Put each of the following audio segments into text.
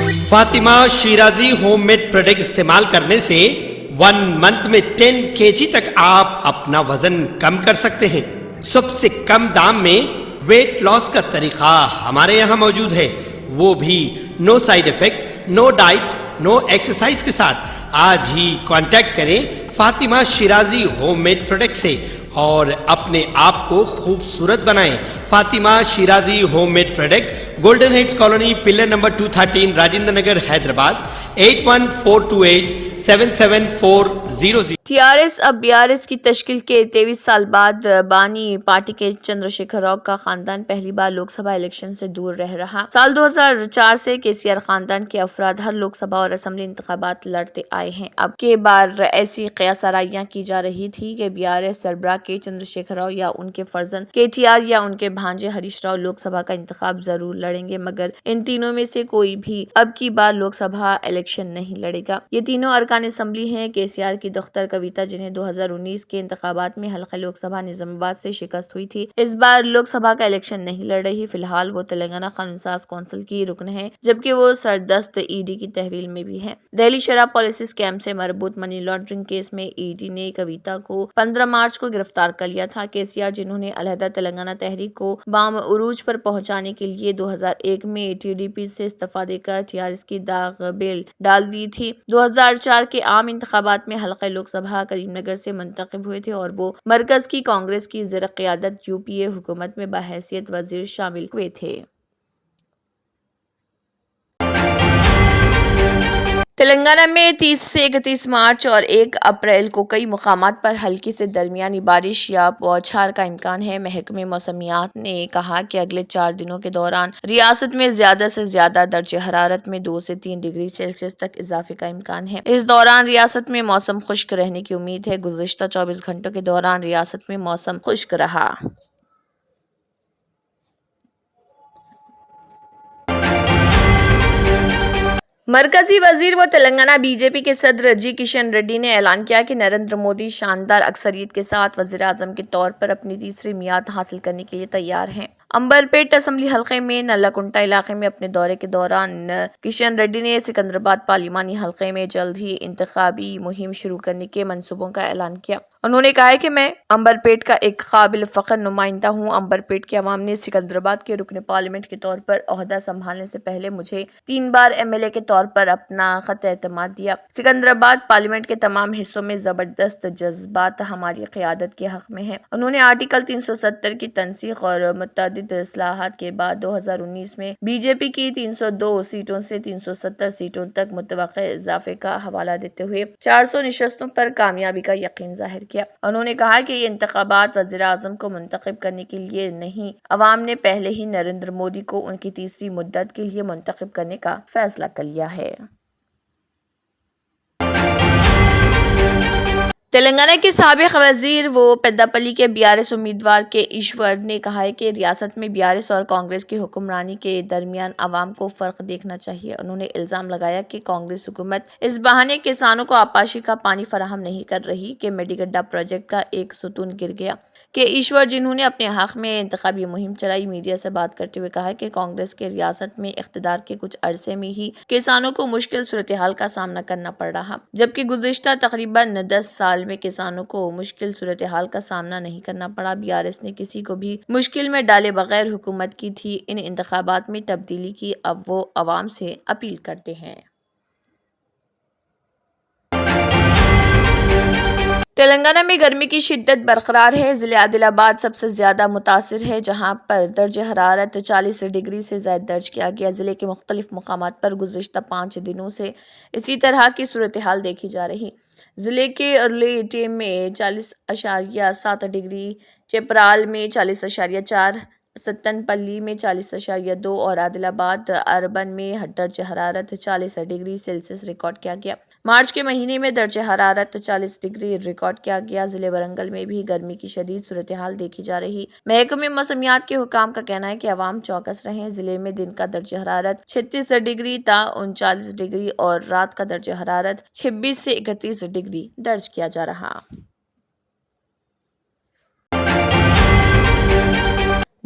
Fatima Shirazi home made product استعمال کرنے سے 1 منتھ میں 10 kg تک آپ اپنا وزن کم کر سکتے ہیں۔ سب سے کم دام میں ویٹ لاس کا طریقہ ہمارے یہاں موجود ہے، وہ بھی no side effect, no diet, no exercise کے ساتھ۔ آج ہی کانٹیکٹ کریں Fatima Shirazi home made product سے اور اپنے آپ کو خوبصورت بنائیں۔ Fatima Shirazi home made product, golden heights colony, pillar number 213، Rajendra Nagar, Hyderabad, 8142877400۔ T R S اب بی آر ایس کی تشکیل کے 23 سال بعد بانی پارٹی کے چندر شیکھر راؤ کا خاندان پہلی بار لوک سبھا الیکشن سے دور رہ رہا۔ سال 2004 سے کے سی آر خاندان کے افراد ہر لوک سبھا اور اسمبلی انتخابات لڑتے آئے ہیں۔ اب کے بار ایسی قیاس آرائیاں کی جا رہی تھی کہ بی آر ایس سربراہ کے چندر شیکھر راؤ یا ان کے فرزند کے ٹی آر یا ان کے بھانجے ہریش راؤ لوک سبھا کا انتخاب ضرور لڑیں گے، مگر ان تینوں میں سے کوئی بھی اب کی بار لوک سبھا الیکشن نہیں لڑے گا۔ یہ تینوں ارکان اسمبلی ہیں۔ کے سی آر کی دختر کویتا، جنہیں 2019 کے انتخابات میں حلقہ لوک سبھا نظام آباد سے شکست ہوئی تھی، اس بار لوک سبھا کا الیکشن نہیں لڑ رہی۔ فی الحال وہ تلنگانہ قانون ساز کونسل کی رکن ہے، جبکہ وہ سردست ای ڈی کی تحویل میں بھی ہے۔ دہلی شراب پالیسی اسکیم سے مربوط منی لانڈرنگ کیس میں ای ڈی نے کویتا کو 15 مارچ کو گرفتار کر لیا تھا۔ کے سی آر، جنہوں نے علیحدہ تلنگانہ تحریک کو بام عروج پر پہنچانے کے لیے 2001 میں ٹی ڈی پی سے استعفیٰ دے کر ٹی آر ایس کی داغ بیل ڈال دی تھی، 2004 کے عام انتخابات میں حلقہ لوک سبھا کریم نگر سے منتخب ہوئے تھے اور وہ مرکز کی کانگریس کی زیر قیادت یو پی اے حکومت میں بحیثیت وزیر شامل ہوئے تھے۔ تلنگانہ میں 30 سے 31 مارچ اور 1 اپریل کو کئی مقامات پر ہلکی سے درمیانی بارش یا بوچھار کا امکان ہے۔ محکمہ موسمیات نے کہا کہ اگلے 4 دنوں کے دوران ریاست میں زیادہ سے زیادہ درجہ حرارت میں 2 سے 3 ڈگری سیلسیس تک اضافے کا امکان ہے۔ اس دوران ریاست میں موسم خشک رہنے کی امید ہے۔ گزشتہ 24 گھنٹوں کے دوران ریاست میں موسم خشک رہا۔ مرکزی وزیر و تلنگانہ بی جے پی کے صدر جی کشن ریڈی نے اعلان کیا کہ نریندر مودی شاندار اکثریت کے ساتھ وزیر اعظم کے طور پر اپنی تیسری میعاد حاصل کرنے کے لیے تیار ہیں۔ امبرپیٹ اسمبلی حلقے میں نلاکنٹا علاقے میں اپنے دورے کے دوران کشن ریڈی نے سکندرآباد پارلیمانی حلقے میں جلد ہی انتخابی مہم شروع کرنے کے منصوبوں کا اعلان کیا۔ انہوں نے کہا کہ میں امبرپیٹ کا ایک قابل فخر نمائندہ ہوں۔ امبرپیٹ کے عوام نے سکندرآباد کے رکن پارلیمنٹ کے طور پر عہدہ سنبھالنے سے پہلے مجھے 3 بار ایم ایل اے کے طور پر اپنا خط اعتماد دیا۔ سکندرآباد پارلیمنٹ کے تمام حصوں میں زبردست جذبات ہماری قیادت کے حق میں ہیں۔ انہوں نے آرٹیکل 370 کی تنسیخ اور متعدد اصلاحات کے بعد 2019 میں بی جے پی کی 302 سیٹوں سے 370 سیٹوں تک متوقع اضافے کا حوالہ دیتے ہوئے 400 نشستوں پر کامیابی کا یقین ظاہر کیا۔ انہوں نے کہا کہ یہ انتخابات وزیر اعظم کو منتخب کرنے کے لیے نہیں، عوام نے پہلے ہی نریندر مودی کو ان کی تیسری مدت کے لیے منتخب کرنے کا فیصلہ کر لیا ہے۔ تلنگانہ کے سابق وزیر و پیداپلی کے بی آر ایس امیدوار کے ایشور نے کہا ہے کہ ریاست میں بی آر ایس اور کانگریس کی حکمرانی کے درمیان عوام کو فرق دیکھنا چاہیے۔ انہوں نے الزام لگایا کہ کانگریس حکومت اس بہانے کسانوں کو آبپاشی کا پانی فراہم نہیں کر رہی کہ میڈی گڈھا پروجیکٹ کا ایک ستون گر گیا۔ کے ایشور، جنہوں نے اپنے حق میں انتخابی مہم چلائی، میڈیا سے بات کرتے ہوئے کہا کہ کانگریس کے ریاست میں اقتدار کے کچھ عرصے میں ہی کسانوں کو مشکل صورتحال کا سامنا کرنا پڑ رہا، جبکہ گزشتہ تقریباً 10 سال میں کسانوں کو مشکل صورتحال کا سامنا نہیں کرنا پڑا۔ بی آر ایس نے کسی کو بھی مشکل میں ڈالے بغیر حکومت کی تھی۔ ان انتخابات میں تبدیلی کی اب وہ عوام سے اپیل کرتے ہیں۔ تلنگانہ میں گرمی کی شدت برقرار ہے۔ ضلع عادل آباد سب سے زیادہ متاثر ہے، جہاں پر درجہ حرارت 40 ڈگری سے زائد درج کیا گیا۔ ضلع کے مختلف مقامات پر گزشتہ 5 دنوں سے اسی طرح کی صورتحال دیکھی جا رہی۔ ضلع کے ارلی میں 40.7 ڈگری، چپرال میں 40.4، ستن پلی میں 40.2 اور عادل آباد اربن میں درجہ حرارت 40 ڈگری سیلسیس ریکارڈ کیا گیا۔ مارچ کے مہینے میں درجہ حرارت 40 ڈگری ریکارڈ کیا گیا۔ ضلع ورنگل میں بھی گرمی کی شدید صورتحال دیکھی جا رہی۔ محکمہ موسمیات کے حکام کا کہنا ہے کہ عوام چوکس رہیں۔ ضلع میں دن کا درجہ حرارت 36 ڈگری تا 39 ڈگری اور رات کا درجہ حرارت 26 سے 31 ڈگری درج کیا جا رہا۔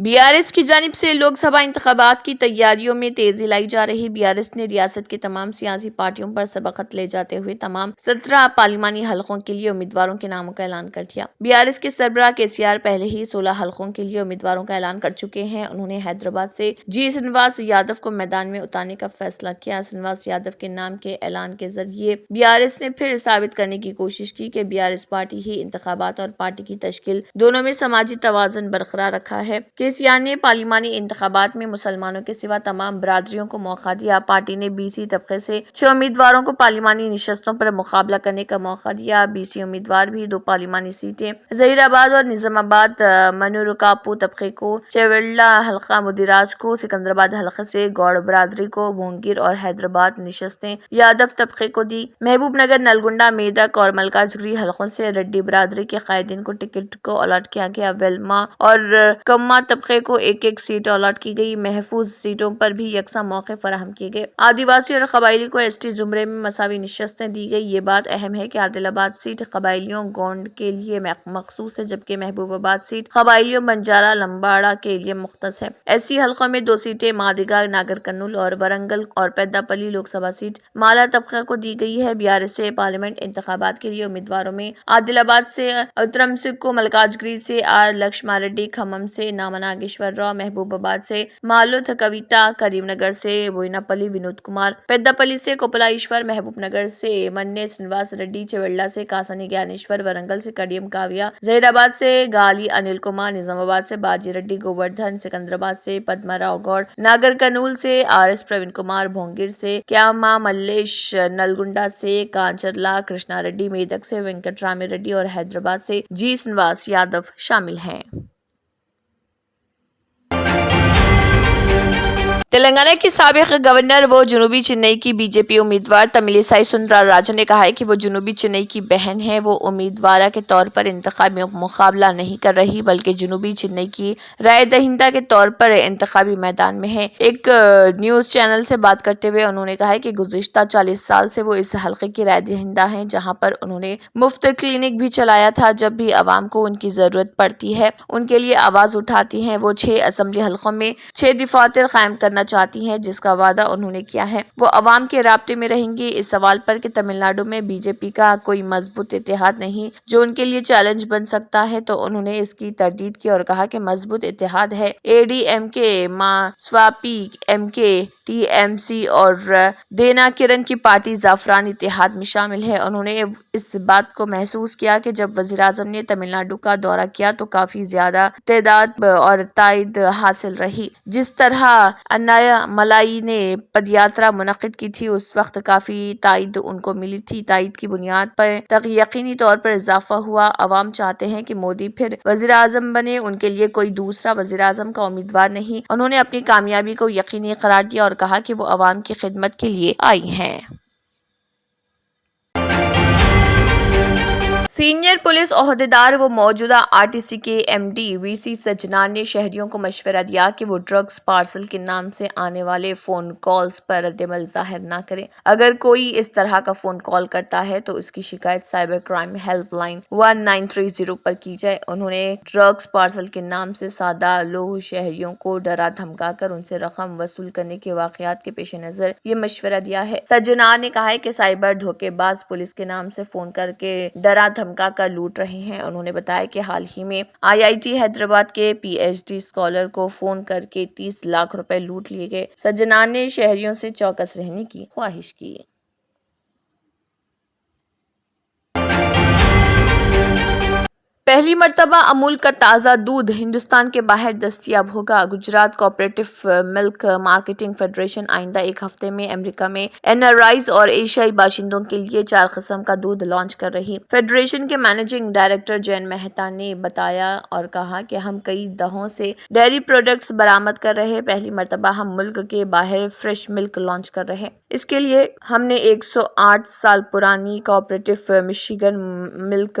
BRS کی جانب سے لوک سبھا انتخابات کی تیاریوں میں تیزی لائی جا رہی۔ BRS نے ریاست کے تمام سیاسی پارٹیوں پر سبقت لے جاتے ہوئے تمام 17 پارلیمانی حلقوں کے لیے امیدواروں کے ناموں کا اعلان کر دیا۔ BRS کے سربراہ KCR پہلے ہی 16 حلقوں کے لیے امیدواروں کا اعلان کر چکے ہیں۔ انہوں نے حیدرآباد سے G سرینواس یادو کو میدان میں اتارنے کا فیصلہ کیا۔ سرینواس یادو کے نام کے اعلان کے ذریعے BRS نے پھر ثابت کرنے کی کوشش کی کہ BRS پارٹی ہی انتخابات اور پارٹی کی تشکیل دونوں میں سماجی توازن برقرار رکھا ہے۔ KCR نے پارلیمانی انتخابات میں مسلمانوں کے سوا تمام برادریوں کو موقع دیا۔ پارٹی نے BC طبقے سے 6 امیدواروں کو پارلیمانی نشستوں پر مقابلہ کرنے کا موقع دیا۔ BC امیدوار بھی 2 پارلیمانی سیٹیں ظہیر آباد اور نظام آباد، منورکاپو طبقے کو چیوڑلہ حلقہ، مدیراج کو سکندرآباد حلقے سے گوڑ برادری کو بھونگیر اور حیدرآباد نشستیں یادو طبقے کو دی۔ محبوب نگر، نلگنڈا، میدک اور ملکاجگری حلقوں سے ریڈی برادری کے قائدین کو ٹکٹ کو الاٹ کیا گیا۔ ویلما اور کما طبقے کو ایک ایک سیٹ الاٹ کی گئی۔ محفوظ سیٹوں پر بھی یکساں موقع فراہم کیے گئے۔ آدیواسی اور قبائلی کو ST زمرے میں مساوی نشستیں دی گئی۔ یہ بات اہم ہے کہ عادل آباد سیٹ قبائلیوں گونڈ کے لیے مخصوص ہے، جبکہ محبوب آباد سیٹ قبائلیوں بنجارا لمباڑا کے لیے مختص ہے۔ SC حلقوں میں 2 سیٹیں مادگا، ناگر کرنول اور ورنگل اور پیدا پلی لوک سبھا سیٹ مالا طبقہ کو دی گئی ہے۔ BRS سے پارلیمنٹ انتخابات کے لیے امیدواروں میں عادل آباد سے اترمسکو، ملکاجگری سے R لکشما ریڈی، کھمم سے ناما ناگیشور راؤ، محبوب آباد سے مالوتھ کویتا، کریم نگر سے بوئنا پلی ونود کمار، پیدا پلی سے کوپلا ایشور، محبوب نگر سے مننے سرینواس ریڈی، چیوڑلہ سے کاسانی گیانیشور، ورنگل سے کڈیم کاویہ، ظہیر آباد سے گالی انل کمار، نظام آباد سے باجی ریڈی گووردھن، سکندرآباد سے پدما راؤ گوڑ، ناگر کرنول سے RS پروین کمار، بھونگیر سے کیاما ملیش، نلگنڈا سے کانچرلا کرشنا ریڈی، میدک سے وینکٹ رامی ریڈی اور حیدرآباد سے G سرینواس یادو شامل ہیں۔ تلنگانہ کی سابق گورنر و جنوبی چنئی کی BJP امیدوار تملسائی سندرا راجن نے کہا ہے کہ وہ جنوبی چنئی کی بہن ہے۔ وہ امیدوارہ کے طور پر انتخابی مقابلہ نہیں کر رہی بلکہ جنوبی چنئی کی رائے دہندہ کے طور پر انتخابی میدان میں ہے۔ ایک نیوز چینل سے بات کرتے ہوئے انہوں نے کہا کہ گزشتہ 40 سال سے وہ اس حلقے کی رائے دہندہ ہیں، جہاں پر انہوں نے مفت کلینک بھی چلایا تھا۔ جب بھی عوام کو ان کی ضرورت پڑتی ہے ان کے لیے آواز اٹھاتی ہیں۔ وہ 6 اسمبلی حلقوں میں 6 دفاتر قائم کرنا چاہتی ہیں، جس کا وعدہ انہوں نے کیا ہے۔ وہ عوام کے رابطے میں رہیں گی۔ اس سوال پر کہ تمل ناڈو میں BJP کا کوئی مضبوط اتحاد نہیں جو ان کے لیے چیلنج بن سکتا ہے، تو انہوں نے اس کی تردید کی اور کہا کہ مضبوط اتحاد ہے۔ ADMK، ماسواپی، MK، TMC اور دینا کرن کی پارٹی زعفران اتحاد میں شامل ہے۔ انہوں نے اس بات کو محسوس کیا کہ جب وزیراعظم نے تمل ناڈو کا دورہ کیا تو کافی زیادہ تعداد اور تائید حاصل رہی۔ جس طرح انایا ملائی نے پدیاترا منعقد کی تھی، اس وقت کافی تائید ان کو ملی تھی۔ تائید کی بنیاد پر یقینی طور پر اضافہ ہوا۔ عوام چاہتے ہیں کہ مودی پھر وزیر اعظم بنے، ان کے لیے کوئی دوسرا وزیر اعظم کا امیدوار نہیں۔ انہوں نے اپنی کامیابی کو یقینی قرار دیا اور کہا کہ وہ عوام کی خدمت کے لیے آئی ہیں۔ سینئر پولیس عہدیدار و موجودہ RTC کے MD VC سجنان نے شہریوں کو مشورہ دیا کہ وہ ڈرگز پارسل کے نام سے آنے والے فون کالز پر رد عمل ظاہر نہ کریں۔ اگر کوئی اس طرح کا فون کال کرتا ہے تو اس کی شکایت سائبر کرائم ہیلپ لائن 1930 پر کی جائے۔ انہوں نے ڈرگز پارسل کے نام سے سادہ لوح شہریوں کو ڈرا دھمکا کر ان سے رقم وصول کرنے کے واقعات کے پیش نظر یہ مشورہ دیا ہے۔ سجنان نے کہا ہے کہ سائبر دھوکے باز پولیس کے نام سے فون کر کے ڈرا دھمکا کر لوٹ رہے ہیں۔ انہوں نے بتایا کہ حال ہی میں IIT حیدرآباد کے PhD اسکالر کو فون کر کے 30 لاکھ روپے لوٹ لیے گئے۔ سجنان نے شہریوں سے چوکس رہنے کی خواہش کی۔ پہلی مرتبہ امول کا تازہ دودھ ہندوستان کے باہر دستیاب ہوگا۔ گجرات کوآپریٹو ملک مارکیٹنگ فیڈریشن آئندہ ایک ہفتے میں امریکہ میں NRIs اور ایشیائی باشندوں کے لیے 4 قسم کا دودھ لانچ کر رہی۔ فیڈریشن کے مینیجنگ ڈائریکٹر جین مہتا نے بتایا اور کہا کہ ہم کئی دہوں سے ڈیری پروڈکٹس برآمد کر رہے ہیں۔ پہلی مرتبہ ہم ملک کے باہر فریش ملک لانچ کر رہے ہیں۔ اس کے لیے ہم نے 108 سال پرانی کوآپریٹو مشیگن ملک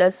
10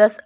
10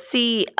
C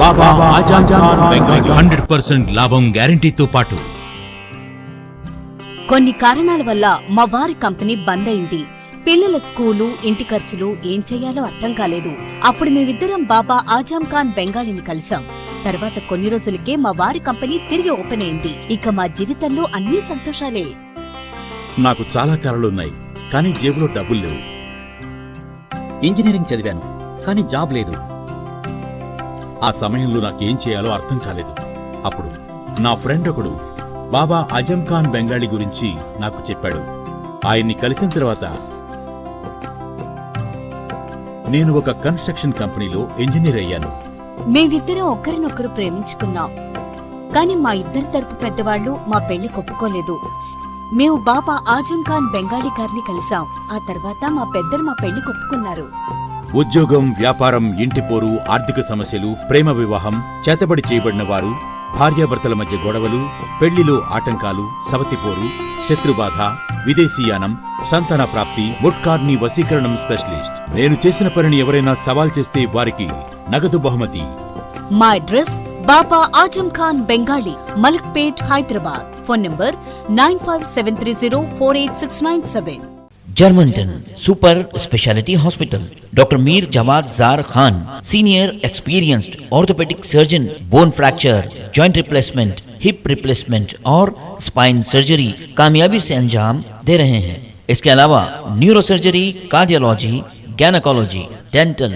బాబా ఆజం ఖాన్ బెంగాలీ 100% లాభం గ్యారంటీతో పాటు కొన్ని కారణాల వల్ల మా వారి కంపెనీ బంద్ అయింది. పిల్లల స్కూలు, ఇంటి ఖర్చులు ఏం చెయ్యాలో అర్థం కాలేదు. అప్పుడు మేమిద్దరం బాబా ఆజం ఖాన్ బెంగాలీని కలిసాం. తర్వాత కొన్ని రోజులకే మా వారి కంపెనీ తిరిగి ఓపెన్ అయింది. ఇక మా జీవితంలో అన్ని సంతోషాలే. నాకు చాలా కలలున్నాయి, కానీ జేబులో డబ్బులు లేవు. ఇంజనీరింగ్ చదివాను, కానీ జాబ్ లేదు. ఆ సమయంలో నాకేం చేయాలో అర్థం కాలేదు. అప్పుడు నా ఫ్రెండ్ ఒకడు బాబా ఆజం ఖాన్ బెంగాలీ గురించి నాకు చెప్పాడు. ఆయన్ని కలిసిన తర్వాత నేను ఒక కన్స్ట్రక్షన్ కంపెనీలో ఇంజనీర్ అయ్యాను. మేమిద్దరం ఒకరినొకరు ప్రేమించుకున్నాం, కాని మా ఇద్దరి తరపు పెద్దవాళ్లు మా పెళ్లి ఒప్పుకోలేదు. మేము బాబా ఆజం ఖాన్ బెంగాలీ గారిని కలిసాం. ఆ తర్వాత మా పెద్దలు మా పెళ్లి ఒప్పుకున్నారు. ఉద్యోగం, వ్యాపారం, ఇంటి పోరు, ఆర్థిక సమస్యలు, ప్రేమ వివాహం, చేతబడి చేయబడిన వారు, భార్యాభర్తల మధ్య గొడవలు, పెళ్లిలో ఆటంకాలు, సవతిపోరు, శత్రుబాధ, విదేశీయానం, సంతాన ప్రాప్తి, ముట్కార్ని వశీకరణం స్పెషలిస్ట్. నేను చేసిన పనిని ఎవరైనా సవాల్ చేస్తే వారికి నగదు బహుమతి. My address, Baba Ajam Khan Bengali, Malakpet, Hyderabad. Phone number 9573048697. Germantown Super Speciality Hospital. Dr. Mir Jawad Zar Khan, Senior Experienced Orthopedic Surgeon, Bone Fracture, Joint Replacement, Hip Replacement اور Spine Surgery کامیابی سے انجام دے رہے ہیں. اس کے علاوہ neurosurgery, cardiology, gynaecology, dental,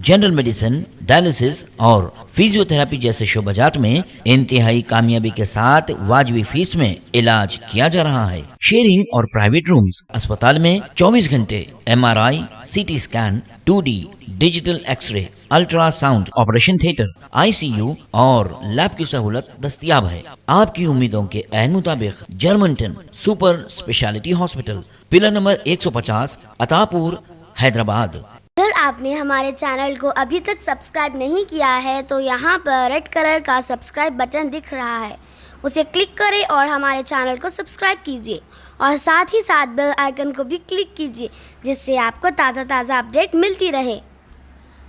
general medicine, dialysis اور فزیو تھراپی جیسے شعبہ جات میں انتہائی کامیابی کے ساتھ واجبی فیس میں علاج کیا جا رہا ہے. شیئرنگ اور پرائیویٹ رومز. اسپتال میں 24 گھنٹے MRI، CT scan, 2D digital X ray, ultra sound, operation theatre, ICU اور لیب کی سہولت دستیاب ہے. آپ کی امیدوں کے عین مطابق Germanten super speciality hospital, pillar number 150، Attapur, Hyderabad. اگر آپ نے ہمارے چینل کو ابھی تک سبسکرائب نہیں کیا ہے تو یہاں پر ریڈ کلر کا سبسکرائب بٹن دکھ رہا ہے، اسے کلک کریں اور ہمارے چینل کو سبسکرائب کیجیے اور ساتھ ہی ساتھ بیل آئیکن کو بھی کلک کیجیے جس سے آپ کو تازہ اپڈیٹ ملتی رہے.